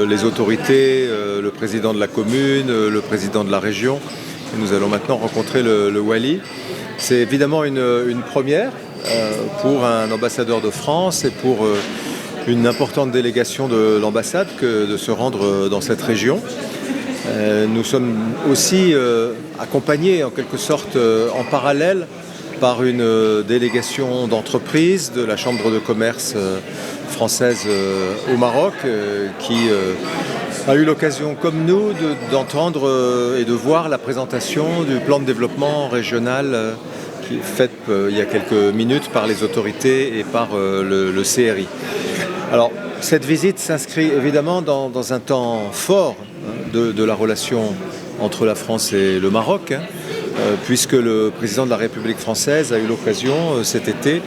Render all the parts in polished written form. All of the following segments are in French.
les autorités, le président de la commune, le président de la région. Et nous allons maintenant rencontrer le Wali. C'est évidemment une première pour un ambassadeur de France et pour une importante délégation de l'ambassade que de se rendre dans cette région. Nous sommes aussi accompagnés en quelque sorte en parallèle par une délégation d'entreprises de la Chambre de commerce française au Maroc qui a eu l'occasion, comme nous, d'entendre et de voir la présentation du plan de développement régional qui est faite il y a quelques minutes par les autorités et par le CRI. Alors, cette visite s'inscrit évidemment dans un temps fort de la relation entre la France et le Maroc, puisque le président de la République française a eu l'occasion cet été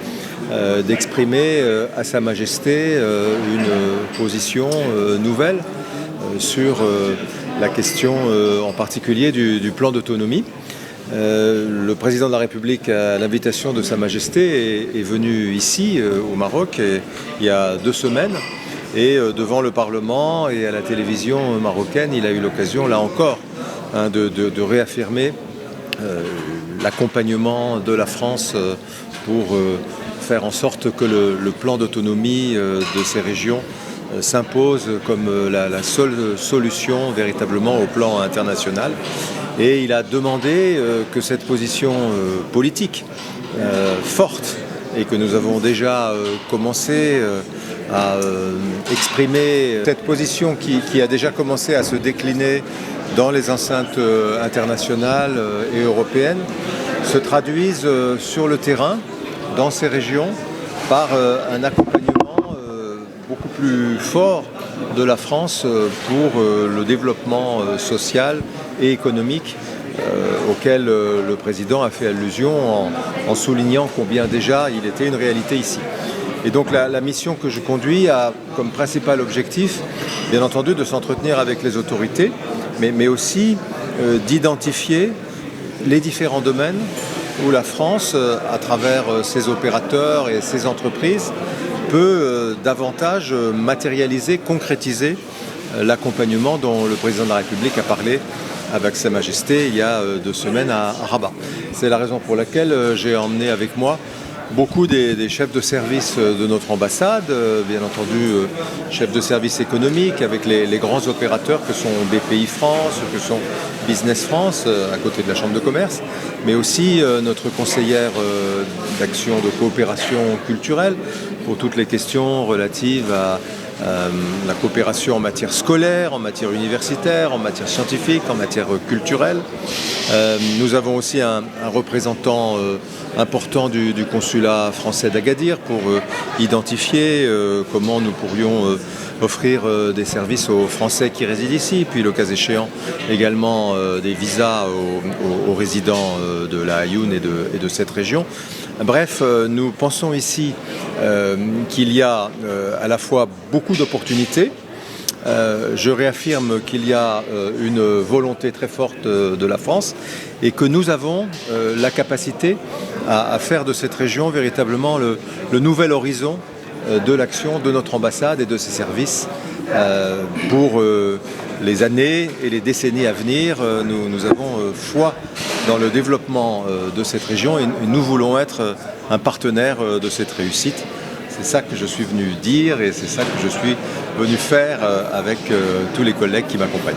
d'exprimer à Sa Majesté une position nouvelle sur la question en particulier du plan d'autonomie. Le président de la République, à l'invitation de Sa Majesté, est venu ici au Maroc il y a 2 semaines et devant le Parlement et à la télévision marocaine, il a eu l'occasion là encore de réaffirmer l'accompagnement de la France pour faire en sorte que le plan d'autonomie de ces régions s'impose comme la seule solution véritablement au plan international. Et il a demandé que cette position politique forte et que nous avons déjà commencé à exprimer, cette position qui a déjà commencé à se décliner dans les enceintes internationales et européennes, se traduise sur le terrain, dans ces régions, par un accompagnement beaucoup plus fort de la France pour le développement social et économique auquel le président a fait allusion en soulignant combien déjà il était une réalité ici. Et donc la mission que je conduis a comme principal objectif, bien entendu, de s'entretenir avec les autorités, mais aussi d'identifier les différents domaines où la France, à travers ses opérateurs et ses entreprises, peut davantage matérialiser, concrétiser l'accompagnement dont le président de la République a parlé avec Sa Majesté il y a 2 semaines à Rabat. C'est la raison pour laquelle j'ai emmené avec moi beaucoup des chefs de service de notre ambassade, bien entendu chefs de service économique avec les grands opérateurs que sont BPI France, que sont Business France, à côté de la Chambre de commerce, mais aussi notre conseillère d'action de coopération culturelle pour toutes les questions relatives à la coopération en matière scolaire, en matière universitaire, en matière scientifique, en matière culturelle. Nous avons aussi un représentant important du consulat français d'Agadir pour identifier comment nous pourrions offrir des services aux Français qui résident ici, puis le cas échéant également des visas aux résidents de la Aïoun et de cette région. Bref, nous pensons ici qu'il y a à la fois beaucoup d'opportunités. Je réaffirme qu'il y a une volonté très forte de la France et que nous avons la capacité à faire de cette région véritablement le nouvel horizon de l'action de notre ambassade et de ses services pour les années et les décennies à venir. Nous avons foi dans le développement de cette région et nous voulons être un partenaire de cette réussite. C'est ça que je suis venu dire et c'est ça que je suis venu faire avec tous les collègues qui m'accompagnent.